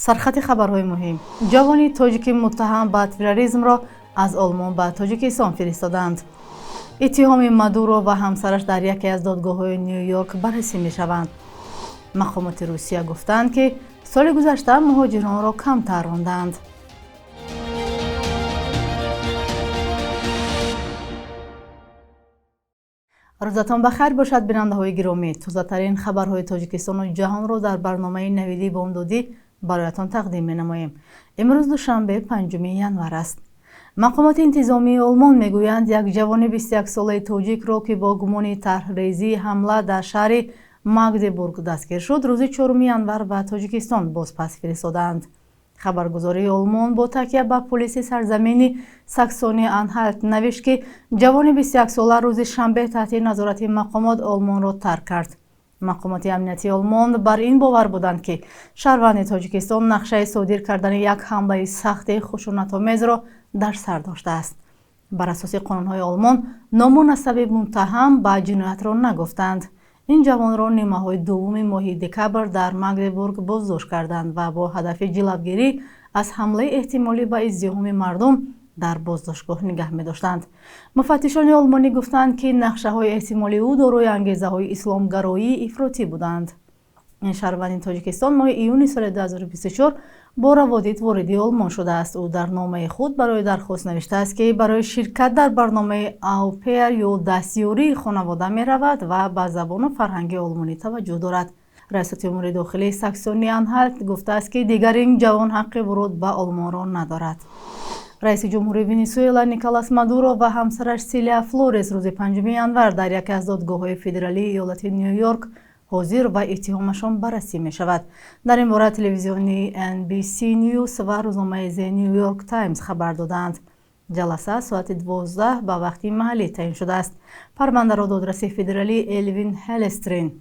سرخط خبرهای مهم: جوانی تاجیکی متهم به تروریسم را از آلمان به تاجیکستان فرستادند. اتهام مادورو و همسرش در یکی از دادگاه‌های نیویورک بررسی می‌شوند. مقامات روسیه گفتند که سال گذشته مهاجران را کمتر راندند. روزتان بخیر باشد بیننده‌های گرامی. تازه‌ترین خبرهای تاجیکستان و جهان را در برنامه نویدی بامدادی برایتان تقدیم می‌نماییم. امروز دوشنبه 5 ینور است. مقامات انتظامی آلمان میگویند یک جوان 21 ساله تاجیک را که با گمان طرح‌ریزی حمله در شهر ماگدبورگ دستگیر شد، روز 4 ینور به تاجیکستان بازپس فرستادند. خبرگزاری آلمان با تکیه به پلیس سرزمین ساکسونی آنهالت نوشت که جوان 21 ساله روز شنبه تحت نظارت مقامات آلمان را ترک کرد. مقامات امنیتی آلمان بر این باور بودند که شهروند تاجیکستان نقشه صادر کردن یک حمله سخت خشونت‌آمیز را در سر داشته است. بر اساس قانون‌های آلمان نام و نسب متهم به جنایت را نگفتند. این جوان را نیمه‌های دوم ماه دکبر در ماگدبورگ بازداشت کردند و با هدف جلوگیری از حمله احتمالی به ازدحام مردم در بازداشتگاه نگه می‌داشتند. مفتشان آلمانی گفتند که نقشه‌های احتمالی او دارای انگیزه‌های اسلامگرایی افراطی بودند. این شهروند تاجیکستان ماه ایون سال 2024 با روادید وارد آلمان شده است. او در نامه خود برای درخواست نوشته است که برای شرکت در برنامه آوپر یا دستیاری خانواده می رود و به زبان و فرهنگ آلمانی توجه دارد. رئیس امور داخلی ساکسونی آنهالت گفته است که دیگر این جوان حق ورود به آلمان را ندارد. رئیس جمهور ونزوئلا نیکولاس مادورو و همسرش سیلیا فلورس روز 5 ینور در یکی از دادگاه‌های فدرالی ایالت نیویورک حاضر و اتهامشان بررسی می شود. در این باره تلویزیونی NBC نیوز و روزنامه The New York Times خبر دادند. جلسه ساعت 12 به وقت محلی تعیین شده است. پرونده را دادرس فدرالی الوین هلسترین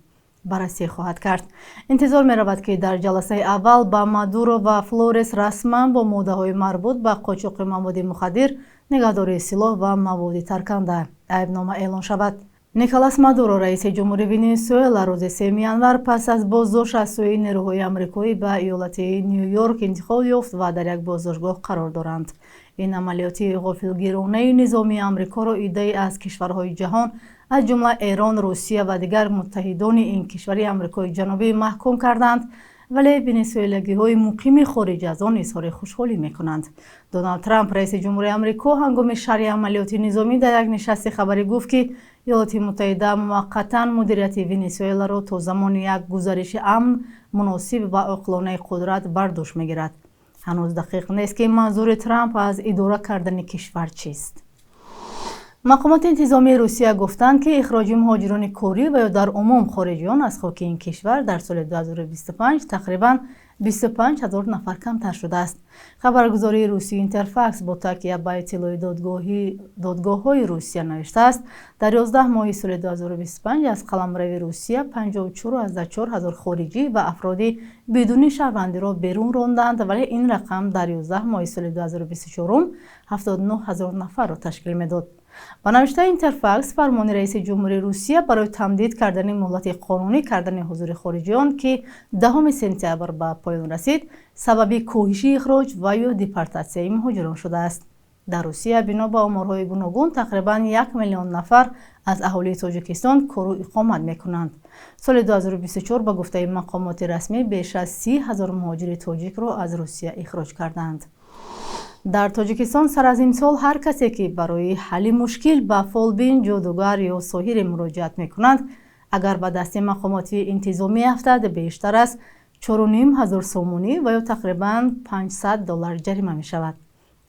بررسی خواهد کرد. انتظار می رود که در جلسه اول با مادورو و فلورس رسما با ماده‌های مربوط به قاچاق مواد مخدر، نگهداری سلاح و مواد ترکنده ایبنامه اعلان شود. نیکولاس مادورو رئیس جمهور ونزوئلا روز 3 ینور پس از بازداشت از سوی نیروهای آمریکایی به ایالت نیویورک انتقال یافت و در یک بازداشتگاه قرار دارند. این عملیات غافلگیرانه نظامی آمریکا را عده‌ای از کشورهای جهان از جمله ایران، روسیه و دیگر متحدان این کشور آمریکای جنوبی محکوم کردند، ولی ونزوئلاگی‌های مقیم خارج از آن اظهار خوشحالی می‌کنند. دونالد ترامپ رئیس جمهور آمریکا هنگام شرح عملیات نظامی در یک نشست خبری گفت که ایالات متحده موقتاً مدیریت ونزوئلا را تا زمان یک گزارش امن، مناسب و عاقلانه قدرت برداشت می‌گیرد. هنوز دقیق نیست که منظور ترامپ از اداره کردن کشور چیست. مقامات انتظامی روسیه گفتند که اخراج مهاجران کاری و یا در عموم خارجیان از خاک این کشور در سال 2025 تقریباً 25,000 نفر کمتر شده است. خبرگزاری روسی اینترفاکس با تکیه به اطلاع دادگاه‌های روسیه نوشته است در 11 ماه سال 2025 از قلمرو روسیه 54,000 خارجی و افراد بدون شهروندی را بیرون راندند، ولی این رقم در 11 ماه سال 2024 79,000 نفر را تشکیل می‌داد. با نوشته اینترفاکس، فرمان رئیس جمهور روسیه برای تمدید کردن مهلت قانونی کردن حضور خارجیان که 10 سپتامبر به پایان رسید، سبب کاهش اخراج و یا دیپورتاسیون مهاجران شده است. در روسیه بنا به آمارهای گوناگون تقریباً 1 میلیون نفر از اهالی تاجیکستان کار و اقامت می‌کنند. سال 2024 به گفته مقامات رسمی بیش از 30,000 مهاجر تاجیک را از روسیه اخراج کردند. در تاجیکستان سر از امسال هر کسی که برای حل مشکل به فالبین، جادوگر یا ساحر مراجعت می‌کنند، اگر به دست مقامات انتظامی افتد بیشتر از 4,500 سومونی و یا تقریباً $500 جریمه می‌شود.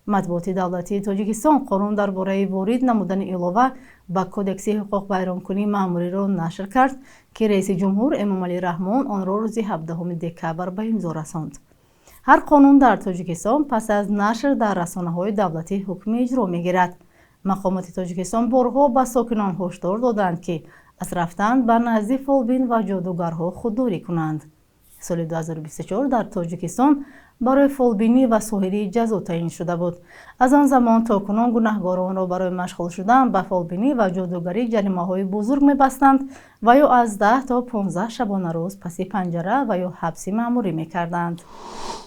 مطبوعات دولتی تاجیکستان قانون درباره وارد نمودن علاوه به کودکس حقوق بیانکنی مأموری را نشر کرد که رئیس جمهور امامعلی رحمان آن را روز 17 دکبر به امضا رساند. هر قانون در تاجیکستان پس از نشر در رسانه‌های دولتی حکم اجرا می‌گیرد. مقامات تاجیکستان بارها به ساکنان هشدار دادند که از رفتن به نزد فالبین و جادوگرها خودداری کنند. سال 2024 در تاجیکستان برای فالبینی و سحری جزا تعیین شده بود. از آن زمان تا کنون گناهکاران را برای مشغول شدن به فالبینی و جادوگری جریمه‌های بزرگ می‌بستند و یا از 10 تا 15 شبانه روز پس پنجره و یا حبسی مأموری می‌کردند.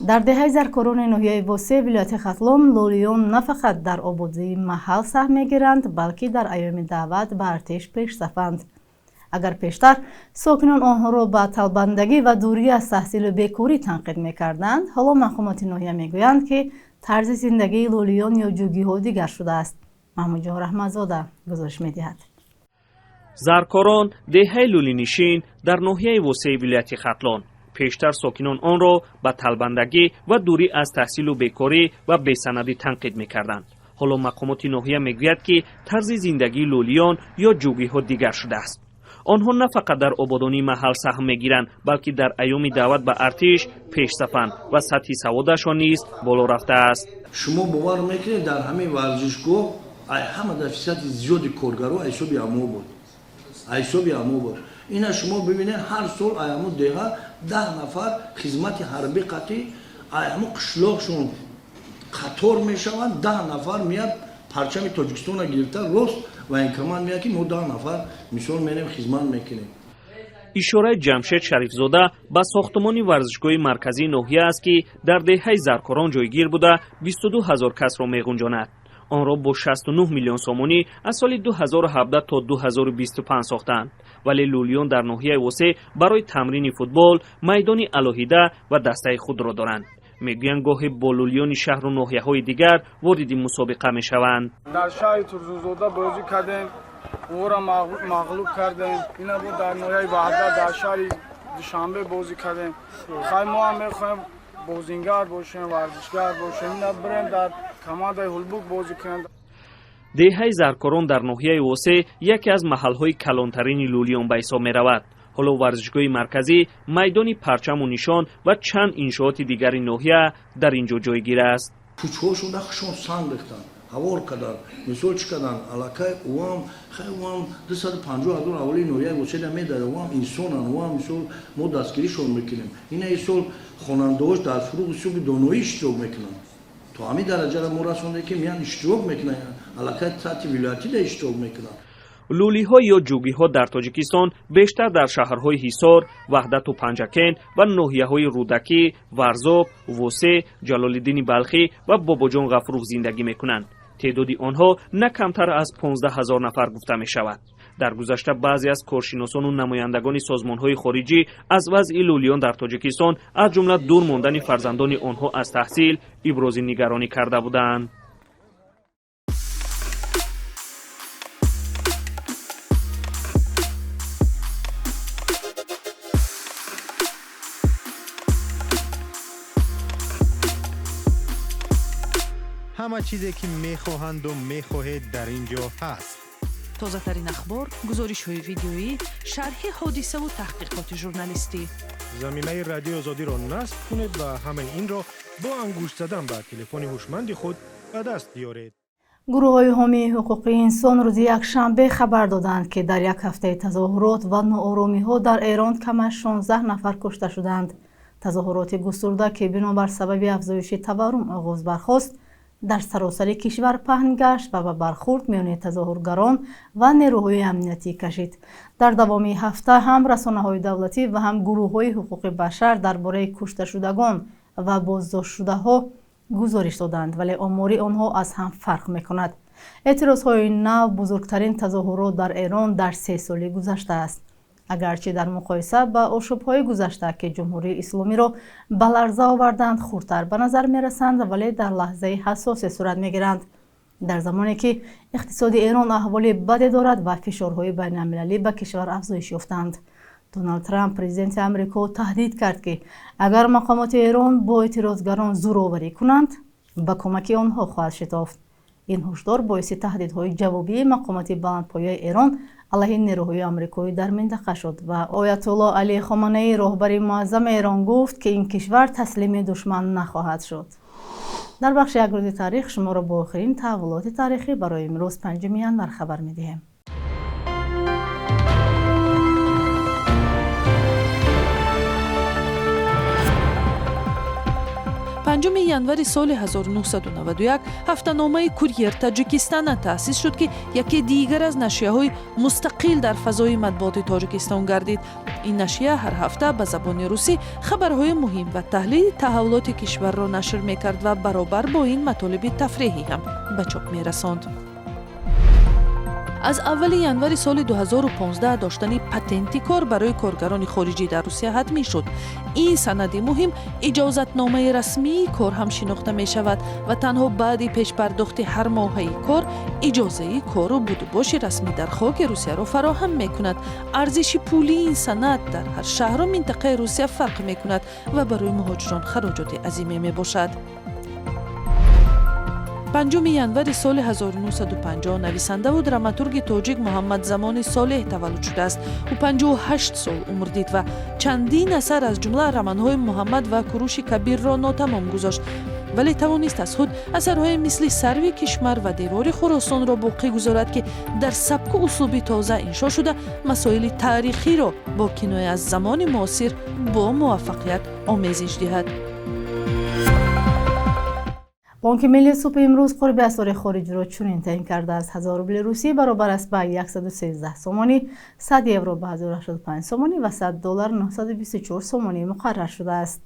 در دهه زرکاران ناحیه واسه ولایت ختلان لولیون نه فقط در آبادی محل سهم می‌گیرند بلکه در ایام دعوت به ارتش پیش صفند. اگر پیشتر ساکنان آنها را به طلبندگی و دوری از تحصیل و بیکاری تنقید می‌کردند، حالا مقامات ناحیه می‌گویند که طرز زندگی لولیون یا جوگی‌ها دیگر شده است. محمود جان رحمت‌زاده گزارش می‌دهد. زرکاران دهه لولینشین در ناحیه وسیع ولایت ختلان پیشتر ساکنان آن را به طلبندگی و دوری از تحصیل و بیکاری و بی‌سندی تنقید می‌کردند. حالا مقامات ناحیه می‌گویند که طرز زندگی لولیون یا جوگی‌ها دیگر شده است. آنها نه فقط در آبادانی محل سهم می‌گیرند بلکه در ایام دعوت به ارتش پیش صفند و سطح سوادشان نیز بالا رفته است. شما باور میکنید در همین ورزشگاه همه درصد زیادی کارگرها حسابی امو بود. اینا شما ببینید هر سال ایامو دیگه 10 نفر خدمت حربی قطعی ایامو قشلاقشون قطار میشوند 10 نفر میاد پرچم تاجیکستان را گرفته راست و این کمان میاد که ما 10 نفر مثال میریم خدمت میکنیم. اشاره جمشید شریفزاده به ساختمان ورزشگاه مرکزی ناحیه است که در دهه زرکاران جایگیر بوده 22,000 کس را میگنجاند. آن را با 69 میلیون سومانی از سال 2017 تا 2025 ساختند. ولی لولیون در ناحیه وسع برای تمرین فوتبال میدانی علاهیده و دسته خود را دارند. میگویند گاهی با لولیون شهر و ناحیه‌های دیگر وارد مسابقه میشوند. در شهر ترزوزاده بازی کردیم، او را مغلوب کردیم. اینا بود در ناحیه وحدت در شهر دوشنبه بازی کردیم. خیلی ما هم میخوایم بازیگر باشیم، ورزشگر باشیم. اینا بریم در کماد هلبوک بازی کنند. دهه زرکاران در ناحیه وسع یکی از محل‌های کلانترین لولیون به حساب می‌رود. حالا ورزشگاه مرکزی، میدان پرچم و نشان و چند انشاءات دیگر ناحیه در اینجا جایگیر است. کوچه‌هاشون نخشون سنگ ریختن، هوار کردن، مثال چی کردن، علاقه اوام خیلی اوام 250,000 اولی ناحیه وسع میداره، اوام انسانن، اوام مثال ما دستگیریشون میکنیم. این مثال خواننده‌هاش در فروغ سوق دانایی اشتراک میکنن. تو همین درجه را ما رسونده که میان اشتراک میکنن، علاقه سطح ولایتی را اشتراک میکنن. لولی‌ها یا جوگی‌ها در تاجیکستان بیشتر در شهرهای حصار، وحدت و پنجکن و ناحیه‌های رودکی، ورزاب، وسع، جلال‌الدین بلخی و باباجان غفور زندگی می‌کنند. تعداد آنها نه کمتر از 15,000 نفر گفته می‌شود. در گذشته بعضی از کارشناسان و نمایندگان سازمان‌های خارجی از وضع لولیون در تاجیکستان از جمله دور ماندن فرزندان آنها از تحصیل ابراز نگرانی کرده بودند. همه چیزی که میخواهند و میخواهید در اینجا هست. تازه ترین اخبار، گزارش های ویدیویی، شرح حادثه و تحقیقات ژورنالیستی. زمینه رادیو آزادی را نصب کنید و همه این را با انگشت زدن به تلفن هوشمند خود به دست بیارید. گروه‌های حامی حقوق انسان روز یکشنبه خبر دادند که در یک هفته تظاهرات و ناآرامی‌ها در ایران کم از 16 نفر کشته شدند. تظاهرات گسترده که بنابر سبب افزایش تورم آغاز برخاست در سراسر کشور پهن گشت و به برخورد میان تظاهرگران و نیروهای امنیتی کشید. در دوامی هفته هم رسانه‌های دولتی و هم گروه‌های حقوق بشر درباره کشته شدگان و بازداشت شده‌ها گزارش دادند، ولی آمار آنها از هم فرق می‌کند. اعتراض‌های نو بزرگترین تظاهرات در ایران در 3 سال گذشته است. اگرچه در مقایسه با آشوب‌های گذشته که جمهوری اسلامی را به لرزه آوردند خردتر به نظر می‌رسند، ولی در لحظه حساس صورت می‌گیرند. در زمانی که اقتصاد ایران احوال بدی دارد و فشارهای بین‌المللی به کشور افزایش یافتند. دونالد ترامپ پرزیدنت آمریکا تهدید کرد که اگر مقامات ایران با اعتراضگران زورآوری کنند به کمک آنها خواهد شتافت. این هشدار باعث تهدیدهای جوابی مقامات بلندپایه ایران علیه نیروهای آمریکایی در منطقه شد و آیت الله علی خامنه‌ای رهبر معظم ایران گفت که این کشور تسلیم دشمن نخواهد شد. در بخش یک روز تاریخ شما را با آخرین تحولات تاریخی برای امروز 5 ینور خبر می‌دهیم. 5 январи соли 1991 ҳафтаномаи Курьер Таҷикистан таъсис шуд, ки яке дигар аз нашрияҳои мустақил дар фазои матбуоти Тоҷикистон гардид. ин нашрия ҳар ҳафта ба забони русӣ хабарҳои муҳим ва таҳлили таҳаввулоти кишварро нашр мекард ва баробар бо ин матолиби тафреҳӣ ҳам ба чоп мерасонд. аз аввали январи соли 2015 доштани патенти кор барои коргарони хориҷӣ дар Русия ҳатмӣ шуд. ин санади муҳим иҷозатномаи расмии кор ҳам шинохта мешавад ва танҳо баъди пешпардохти ҳар моҳаи кор иҷозаи кору будубоши расмӣ дар хоки Русияро фароҳам мекунад. арзиши пулии ин санад дар ҳар шаҳру минтақаи Русия фарқ мекунад ва барои муҳоҷирон хароҷоти азиме мебошад. 5 январи соли 1950 нависандаву драматурги тоҷик Муҳаммад Замони Солеҳ таваллуд шудааст. ӯ 58 сол умр дид ва чандин асар аз ҷумла романҳои Муҳаммад ва Куруши Кабирро нотамом гузошт, вале тавонист аз худ асарҳое мисли Сарви Кишмар ва Девори Хуросонро боқӣ гузорад, ки дар сабку услуби тоза иншо шуда масоили таърихиро бо киноя аз замони муосир бо муваффақият омезиш диҳад. بانک ملی صبح امروز قرب اسعار خارجی را چنین تعیین کرده است. 1000 روبل روسی برابر است به 113 سومانی، 100 یورو به 1085 سومانی و 100 دلار 924 سومانی مقرر شده است.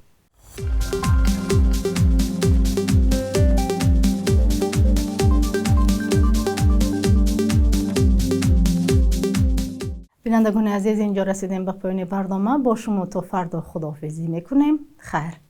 بینندگان عزیز، اینجا رسیدیم به پایان برنامه. با شما تا فردا خداحافظی میکنیم. خیر.